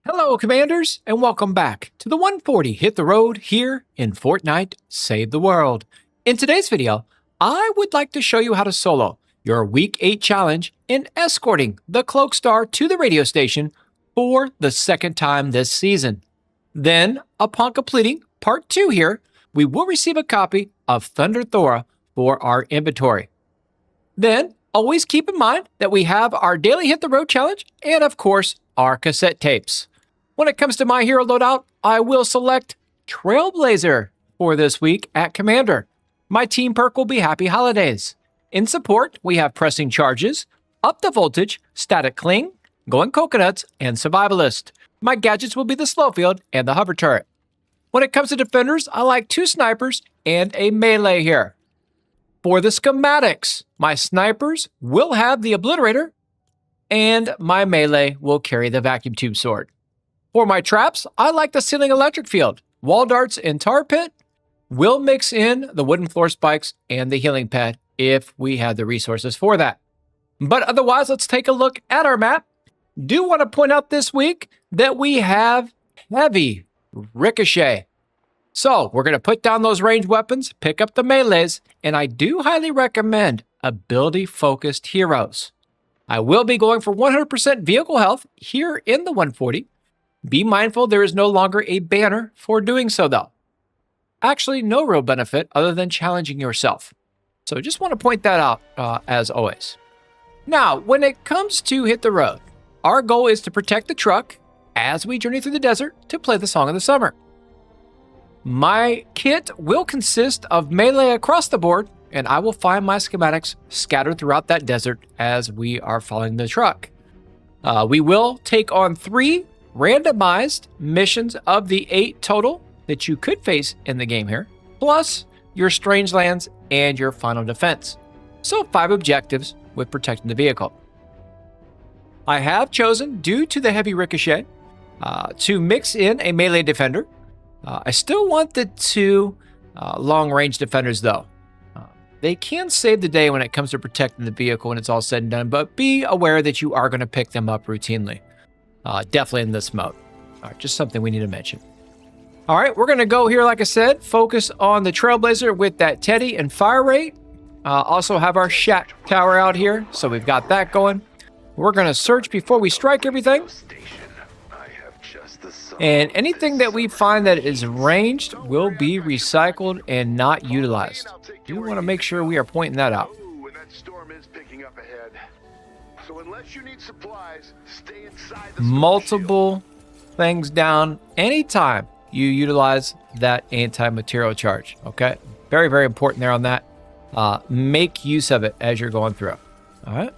Hello, Commanders, and welcome back to the 140 Hit the Road here in Fortnite Save the World. In today's video, I would like to show you how to solo your Week 8 challenge in escorting the Cloaked Star to the radio station for the second time this season. Then, upon completing Part 2 here, we will receive a copy of Thunder Thora for our inventory. Then, always keep in mind that we have our daily Hit the Road challenge and, of course, our cassette tapes. When it comes to my hero loadout, I will select Trailblazer for this week at Commander. My team perk will be Happy Holidays. In support, we have Pressing Charges, Up the Voltage, Static Cling, Going Coconuts, and Survivalist. My gadgets will be the Slowfield and the Hover Turret. When it comes to defenders, I like 2 snipers and a melee here. For the schematics, my snipers will have the Obliterator, and my melee will carry the Vacuum Tube Sword. For my traps, I like the Ceiling Electric Field. Wall Darts and Tar Pit will mix in the Wooden Floor Spikes and the Healing Pad if we have the resources for that. But otherwise, let's take a look at our map. Do want to point out this week that we have heavy ricochet. So we're going to put down those ranged weapons, pick up the melees, and I do highly recommend ability-focused heroes. I will be going for 100% vehicle health here in the 140. Be mindful there is no longer a banner for doing so though. Actually, no real benefit other than challenging yourself. So just want to point that out as always. Now, when it comes to Hit the Road, our goal is to protect the truck as we journey through the desert to play the Song of the Summer. My kit will consist of melee across the board, and I will find my schematics scattered throughout that desert as we are following the truck. We will take on 3 randomized missions of the 8 total that you could face in the game here, plus your Strange Lands and your Final Defense. So 5 objectives with protecting the vehicle. I have chosen, due to the heavy ricochet, to mix in a melee defender. I still want the 2 long-range defenders though. They can save the day when it comes to protecting the vehicle when it's all said and done, but be aware that you are going to pick them up routinely. Definitely in this mode. All right, just something we need to mention. All right, we're going to go here, like I said, focus on the Trailblazer with that Teddy and Fire Rate. Also have our Shack Tower out here, so we've got that going. We're going to search before we strike everything. And anything that we find that is ranged will be recycled and not utilized. You want to make sure we are pointing that out. So unless you need supplies, stay inside the multiple things down anytime you utilize that anti-material charge. Okay, very, very important there on that. Make use of it as you're going through. All right.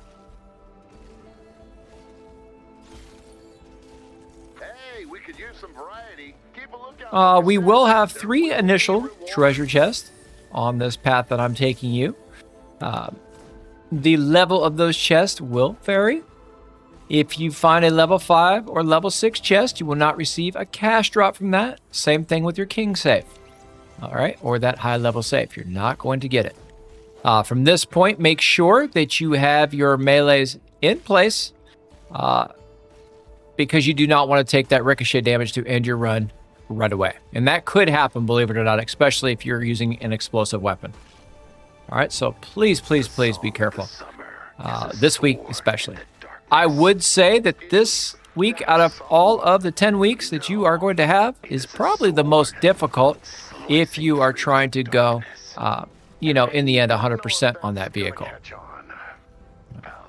Hey, we could use some variety. Keep a lookout. We will have 3 initial treasure chests on this path that I'm taking you. The level of those chests will vary. If you find a level 5 or level 6 chest, you will not receive a cash drop from that. Same thing with your king safe. All right, or that high level safe. You're not going to get it. From this point, make sure that you have your melees in place because you do not want to take that ricochet damage to end your run right away. And that could happen, believe it or not, especially if you're using an explosive weapon. All right, so please, please, please be careful. This week especially. I would say that this week, out of all of the 10 weeks that you are going to have, is probably the most difficult if you are trying to go, in the end, 100% on that vehicle.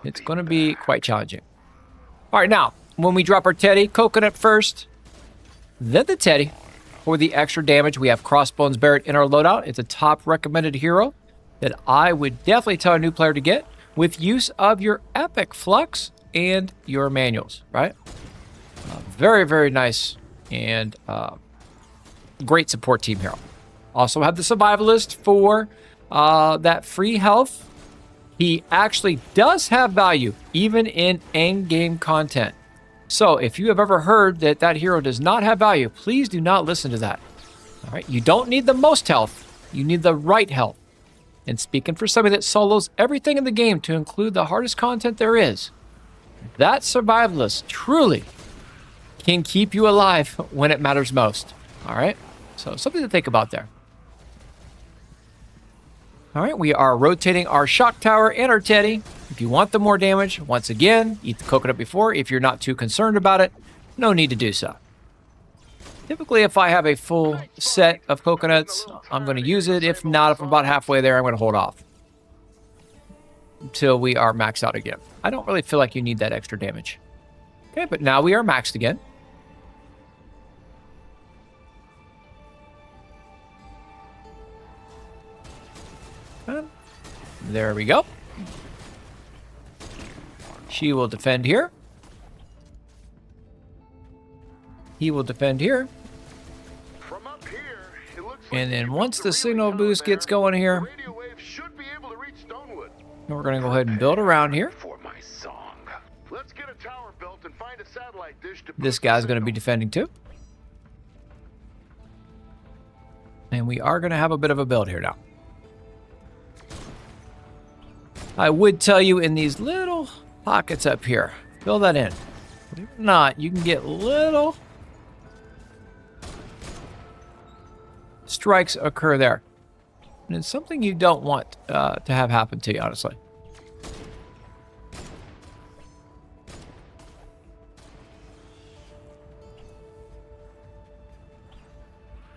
It's going to be quite challenging. All right, now, when we drop our Teddy, Coconut first, then the Teddy. For the extra damage, we have Crossbones Barrett in our loadout. It's a top recommended hero that I would definitely tell a new player to get with use of your Epic Flux and your manuals, right? Very, very nice and great support team hero. Also have the Survivalist for that free health. He actually does have value even in end game content. So if you have ever heard that that hero does not have value, please do not listen to that. All right, you don't need the most health. You need the right health. And speaking for somebody that solos everything in the game to include the hardest content there is, that Survivalist truly can keep you alive when it matters most. All right? So something to think about there. All right, we are rotating our shock tower and our teddy. If you want the more damage, once again, eat the coconut before. If you're not too concerned about it, no need to do so. Typically, if I have a full set of coconuts, I'm going to use it. If not, if I'm about halfway there, I'm going to hold off until we are maxed out again. I don't really feel like you need that extra damage. Okay, but now we are maxed again. There we go. She will defend here. He will defend here. From up here, it looks like And then once the signal boost gets going here, radio wave should be able to reach Stonewood. we're going to go ahead and build around here. For my song. Let's get a tower built and find a satellite dish to This guy's going to be defending too. And we are going to have a bit of a build here now. I would tell you in these little pockets up here, fill that in. Believe it or not, you can get little strikes occur there. And it's something you don't want to have happen to you, honestly.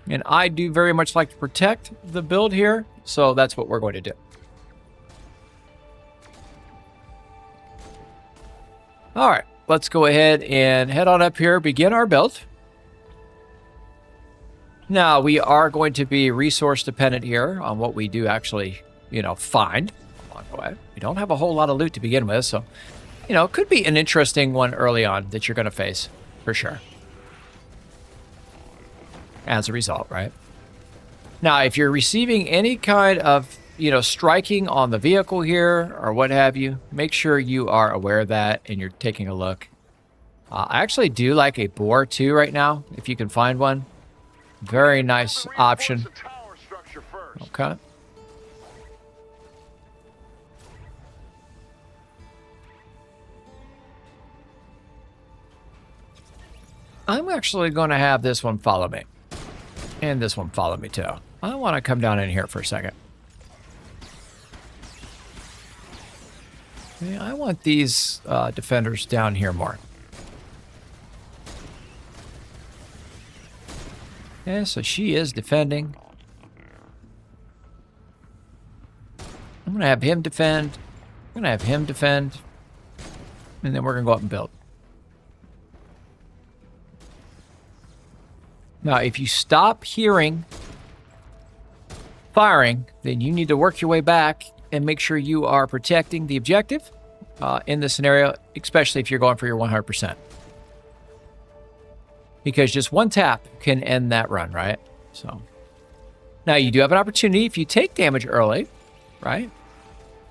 And I do very much like to protect the build here, so that's what we're going to do. All right, let's go ahead and head on up here, begin our build. Now, we are going to be resource dependent here on what we do actually, find along the way. We don't have a whole lot of loot to begin with, so, it could be an interesting one early on that you're going to face, for sure. As a result, right? Now, if you're receiving any kind of, striking on the vehicle here or what have you, make sure you are aware of that and you're taking a look. I actually do like a boar too right now, if you can find one. Very nice option. Okay. I'm actually going to have this one follow me. And this one follow me too. I want to come down in here for a second. Yeah, I want these defenders down here more. Yeah, so she is defending. I'm going to have him defend. I'm going to have him defend. And then we're going to go up and build. Now, if you stop hearing firing, then you need to work your way back and make sure you are protecting the objective in this scenario, especially if you're going for your 100%. Because just one tap can end that run, right? So now you do have an opportunity if you take damage early, right?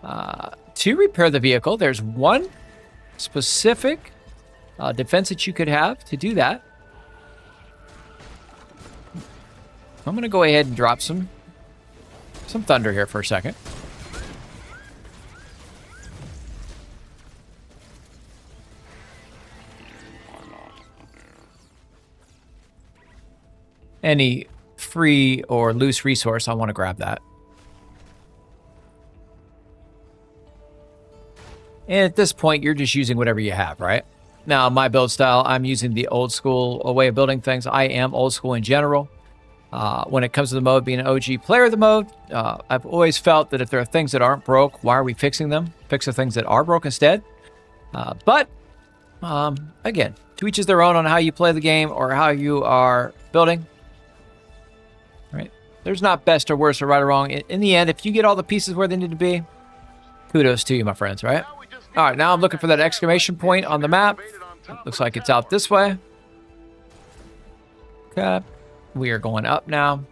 To repair the vehicle, there's one specific defense that you could have to do that. I'm going to go ahead and drop some thunder here for a second. Any free or loose resource, I want to grab that. And at this point, you're just using whatever you have, right? Now, my build style, I'm using the old school way of building things. I am old school in general. When it comes to the mode, being an OG player of the mode, I've always felt that if there are things that aren't broke, why are we fixing them? Fix the things that are broke instead. But again, to each is their own on how you play the game or how you are building. Right? There's not best or worse or right or wrong. In the end, if you get all the pieces where they need to be, kudos to you, my friends, right? All right, now I'm looking for that exclamation point on the map. Looks like it's out this way. Okay. We are going up now.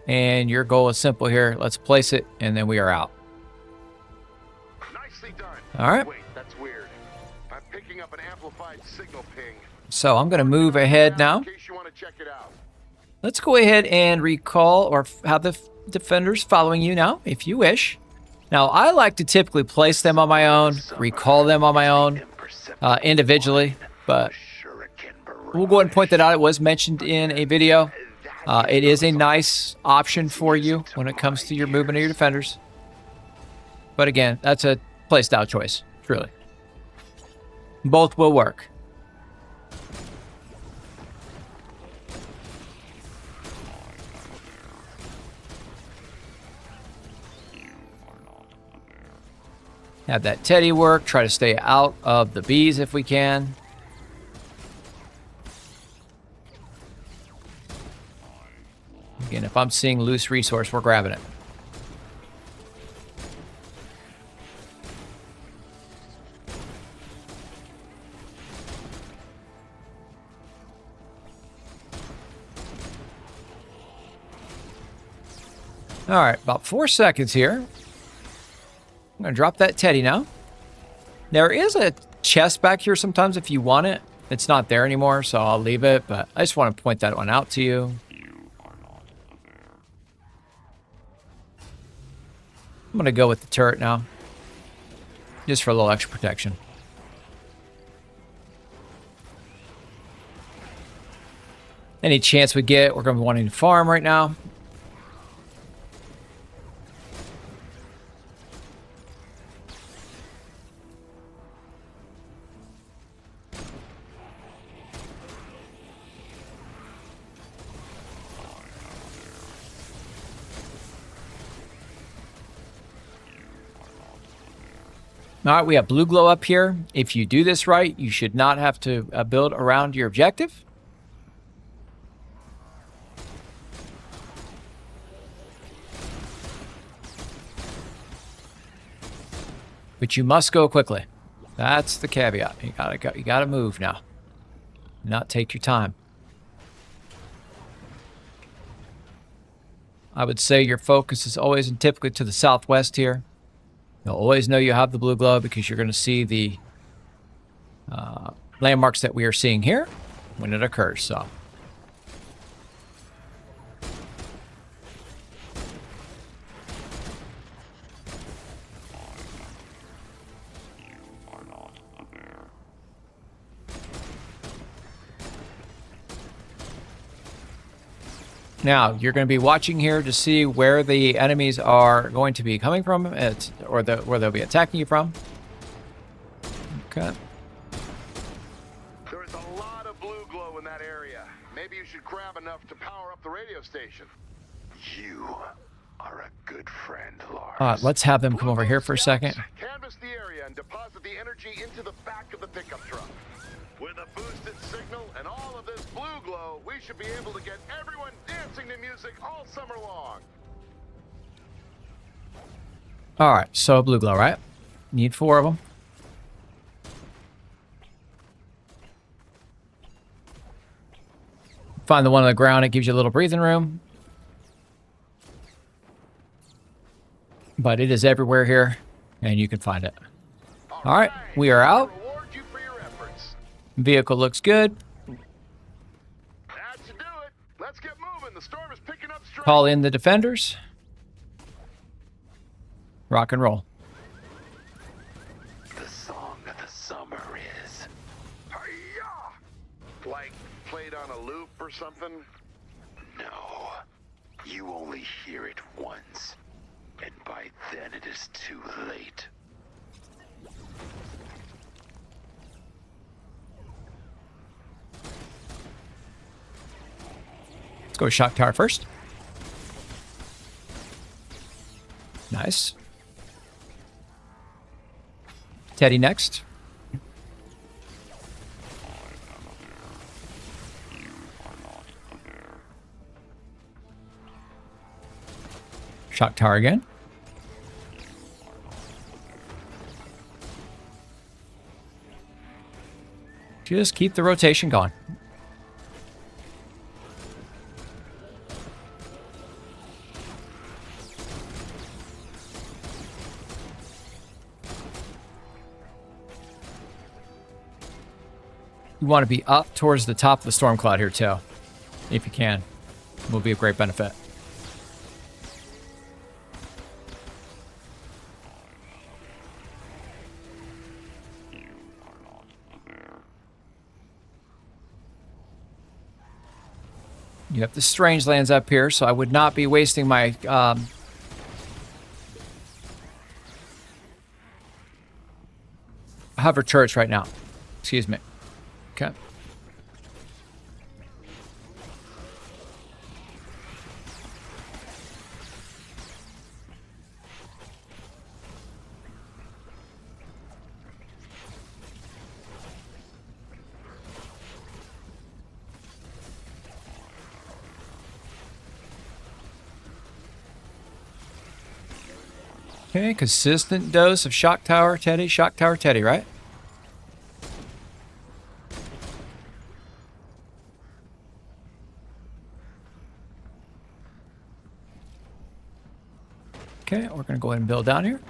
And your goal is simple here. Let's place it, and then we are out. Nicely done. All right. Wait, that's weird. I'm picking up an amplified signal ping. So I'm going to move ahead now. In case you want to check it out. Let's go ahead and recall or have the defenders following you now, if you wish. Now, I like to typically place them on my own, recall them on my own. individually, but we'll go ahead and point that out. It was mentioned in a video. It is a nice option for you when it comes to your movement of your defenders. But again, that's a playstyle choice, truly. Both will work. Have that Teddy work. Try to stay out of the bees if we can. Again, if I'm seeing loose resource, we're grabbing it. All right, about 4 seconds here. I'm going to drop that Teddy now. There is a chest back here sometimes if you want it. It's not there anymore, so I'll leave it, but I just want to point that one out to you. I'm going to go with the turret now, just for a little extra protection. Any chance we get, we're going to be wanting to farm right now. All right, we have blue glow up here. If you do this right, you should not have to build around your objective. But you must go quickly. That's the caveat. You gotta move now. Not take your time. I would say your focus is always and typically to the southwest here. You'll always know you have the blue glow because you're going to see the landmarks that we are seeing here when it occurs. So, now, you're going to be watching here to see where the enemies are going to be coming from, or where they'll be attacking you from. Okay. There is a lot of blue glow in that area. Maybe you should grab enough to power up the radio station. You are a good friend, Lars. Let's have them come over here for a second. Canvass the area and deposit the energy into the back of the pickup truck. With a boosted signal and all of this blue glow, we should be able to get everyone dancing to music all summer long. All right, so blue glow, right? Need 4 of them. Find the one on the ground. It gives you a little breathing room. But it is everywhere here, and you can find it. All right, we are out. Vehicle looks good. That should do it. Let's get moving. The storm is picking up strength. Call in the defenders. Rock and roll. The song of the summer is Hi-ya! Like played on a loop or something? No. You only hear it once. And by then it is too late. Let's go shock tower first. Nice. Teddy next. Shock tower again. Just keep the rotation going. You want to be up towards the top of the storm cloud here too, if you can. Will be a great benefit. You have the strange lands up here, so I would not be wasting my hover turrets right now. Excuse me. Okay. Okay, consistent dose of Shock Tower Teddy, right? Okay, we're going to go ahead and build down here.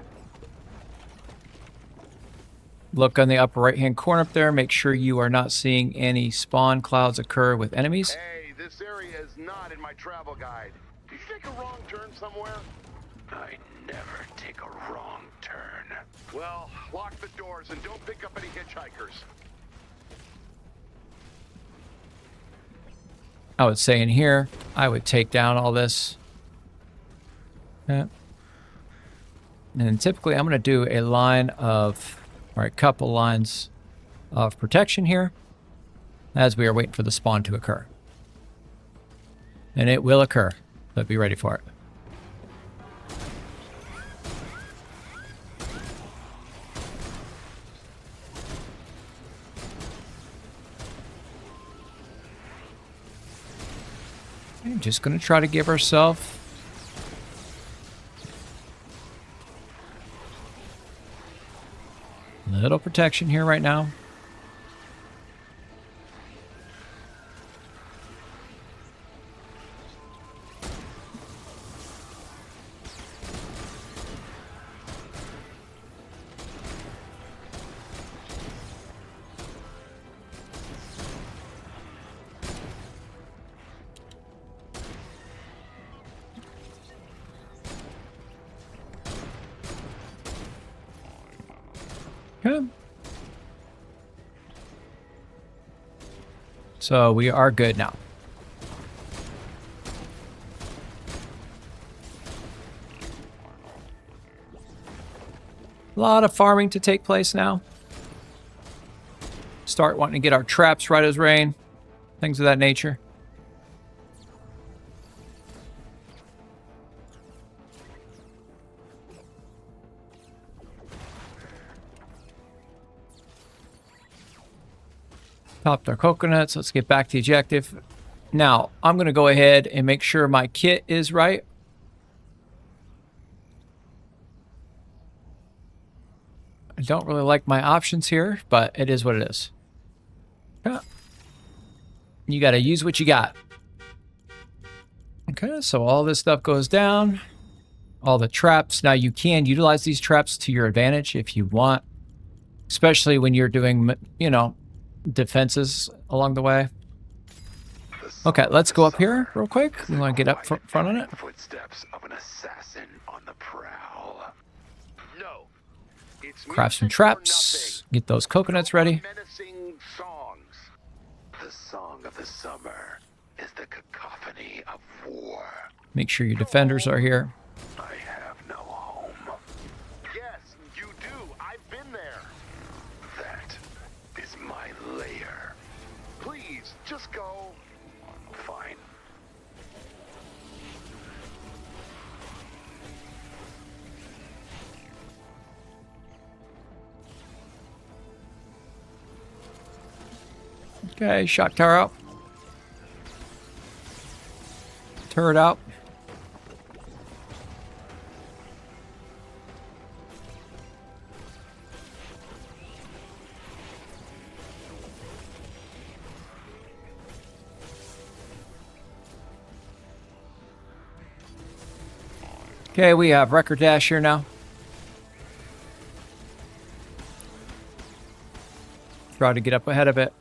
Look on the upper right-hand corner up there. Make sure you are not seeing any spawn clouds occur with enemies. Hey, this area is not in my travel guide. Did you take a wrong turn somewhere? I never take a wrong turn. Well, lock the doors and don't pick up any hitchhikers. I would say in here, I would take down all this. Yeah. And typically I'm going to do a line of, or a couple lines of protection here as we are waiting for the spawn to occur. And it will occur, so be ready for it. I'm just going to try to give ourselves a little protection here right now. Okay. So we are good now. A lot of farming to take place now. Start wanting to get our traps right as rain. Things of that nature. Popped our coconuts. Let's get back to the objective. Now, I'm going to go ahead and make sure my kit is right. I don't really like my options here, but it is what it is. Yeah. You got to use what you got. Okay, so all this stuff goes down. All the traps. Now, you can utilize these traps to your advantage if you want, especially when you're doing, you know, defenses along the way. Okay, let's go up here real quick. We want to get up front on it. Footsteps of an assassin on the prowl. No. It's Craft some traps. Get those coconuts ready. Menacing songs. The song of the summer is the cacophony of war. Make sure your defenders are here. I have no home. Yes, you do. I've been there. That is my lair. Please, just go. Fine. Okay, shock tower out. Turret out. Okay, we have record dash here now. Try to get up ahead of it.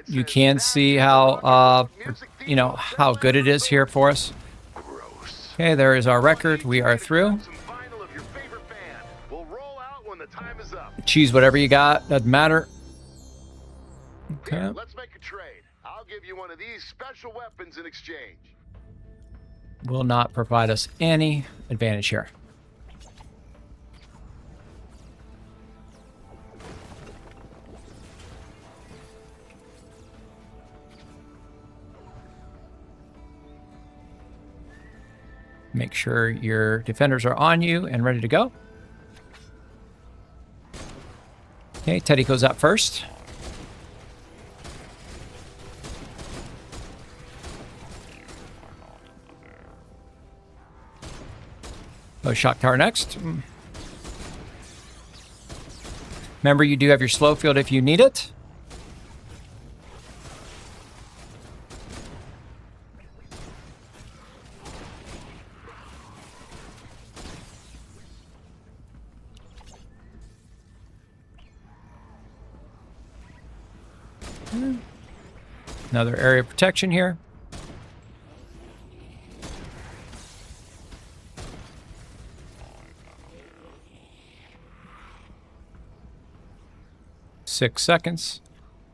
you can see how, you know, how good it is here for us. Okay, there is our record. We are through. Choose whatever you got. Doesn't matter. Okay. Here, let's make a trade. I'll give you one of these special weapons in exchange. Will not provide us any advantage here. Make sure your defenders are on you and ready to go. Okay, Teddy goes out first. Oh, shock tower next. Remember, you do have your slow field if you need it. Another area of protection here. Six seconds.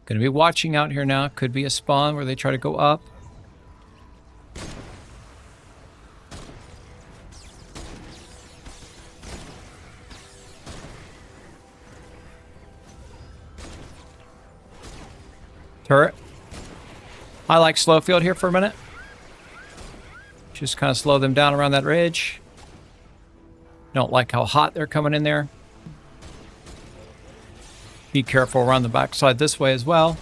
Going to be watching out here now. Could be a spawn where they try to go up. Turret. I like slow field here for a minute. Just kind of slow them down around that ridge. Don't like how hot they're coming in there. Be careful around the backside this way as well.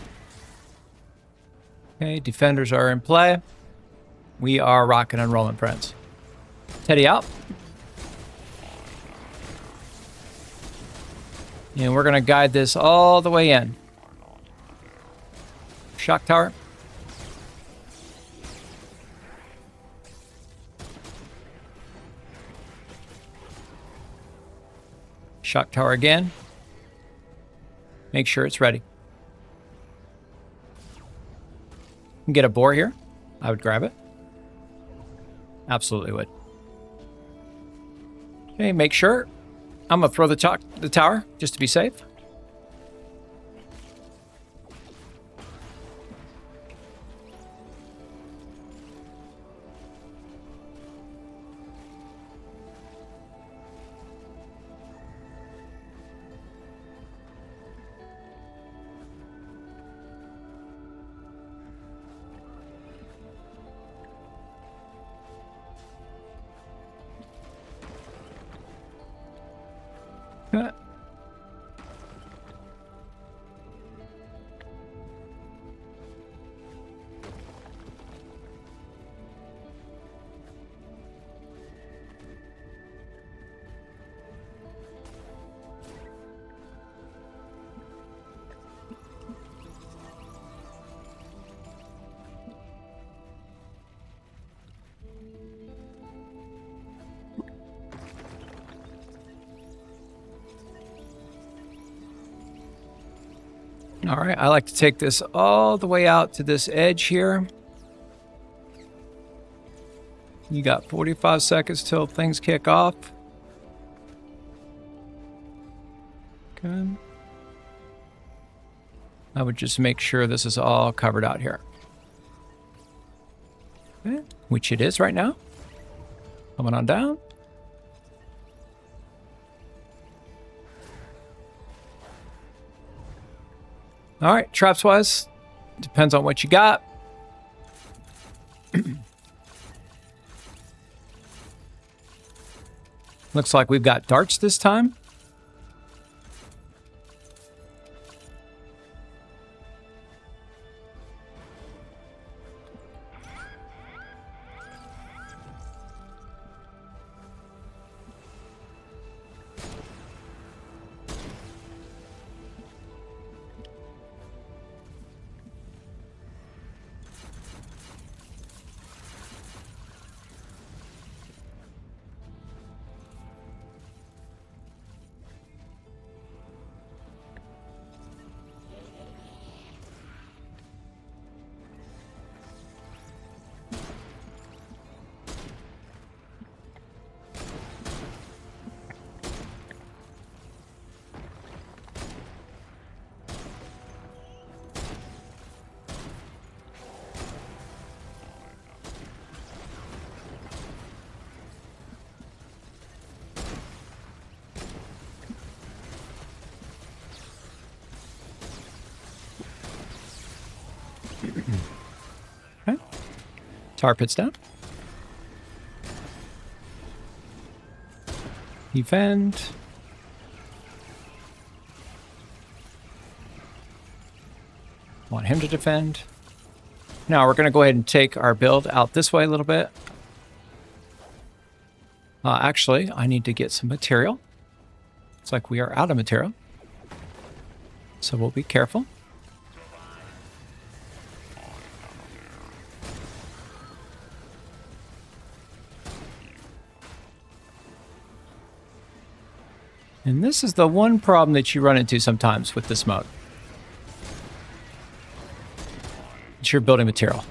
Okay, defenders are in play. We are rocking and rolling, friends. Teddy out. And we're going to guide this all the way in. Shock tower. Shock tower again. Make sure it's ready. You can get a boar here. I would grab it. Absolutely would. Okay, make sure. I'm going to throw the tower just to be safe. All right, I like to take this all the way out to this edge here. You got 45 seconds till things kick off. Good. I would just make sure this is all covered out here. Okay. Which it is right now. Coming on down. All right, traps wise, depends on what you got. Looks like we've got darts this time. Okay. Tar pits down. Defend. Want him to defend. Now we're going to go ahead and take our build out this way a little bit. Actually, I need to get some material. Looks like we are out of material. So we'll be careful. And this is the one problem that you run into sometimes with this mode. It's your building material.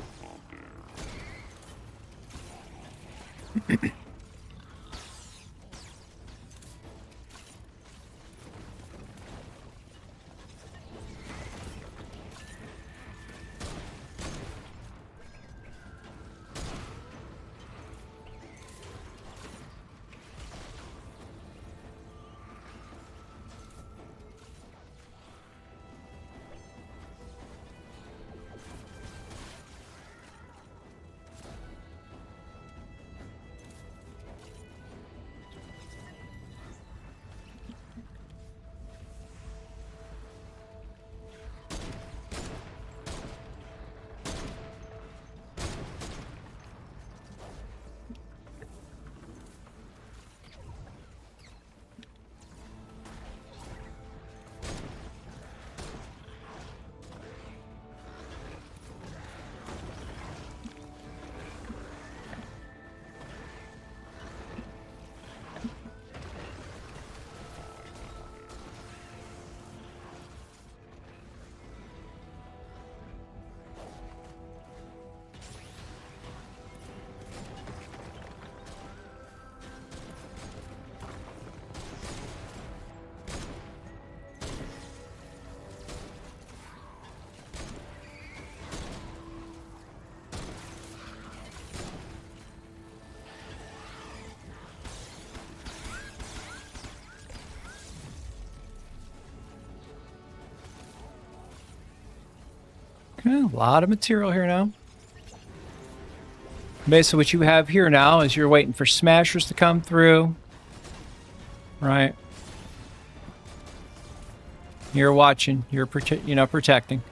Okay, a lot of material here now. Basically what you have here now is you're waiting for smashers to come through. Right. You're watching, you're protecting.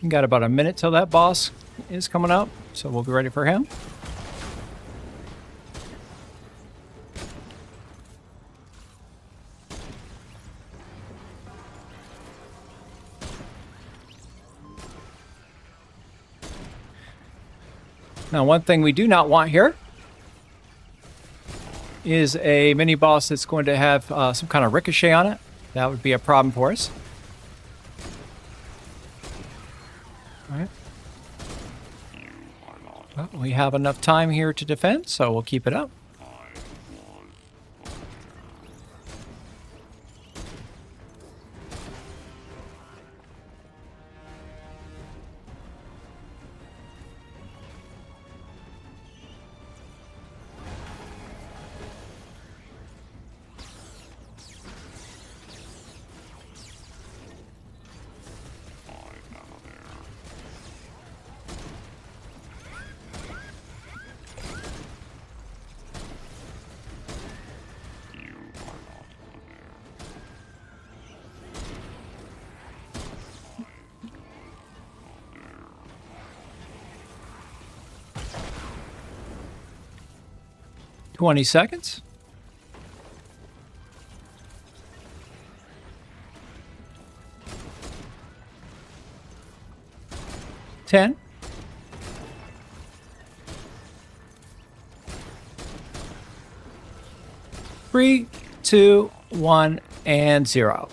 Got about a minute till that boss is coming up, so we'll be ready for him. Now, one thing we do not want here is a mini boss that's going to have some kind of ricochet on it. That would be a problem for us. All right. Well, we have enough time here to defend, so we'll keep it up. $20 seconds. 10. 3, 2, 1, and 0.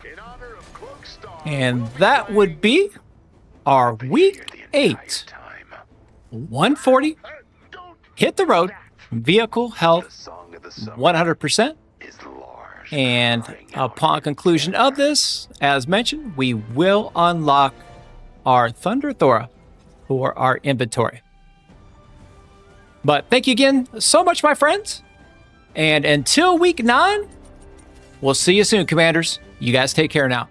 In honor of Cloaked Star, And that would be our week 8 140 don't hit the road vehicle the health song of the summer 100%. is large. And crying out upon in conclusion despair. of this, as mentioned, we will unlock our Thunder Thora for our inventory. But thank you again so much, my friends. And until week 9, we'll see you soon, Commanders. You guys take care now.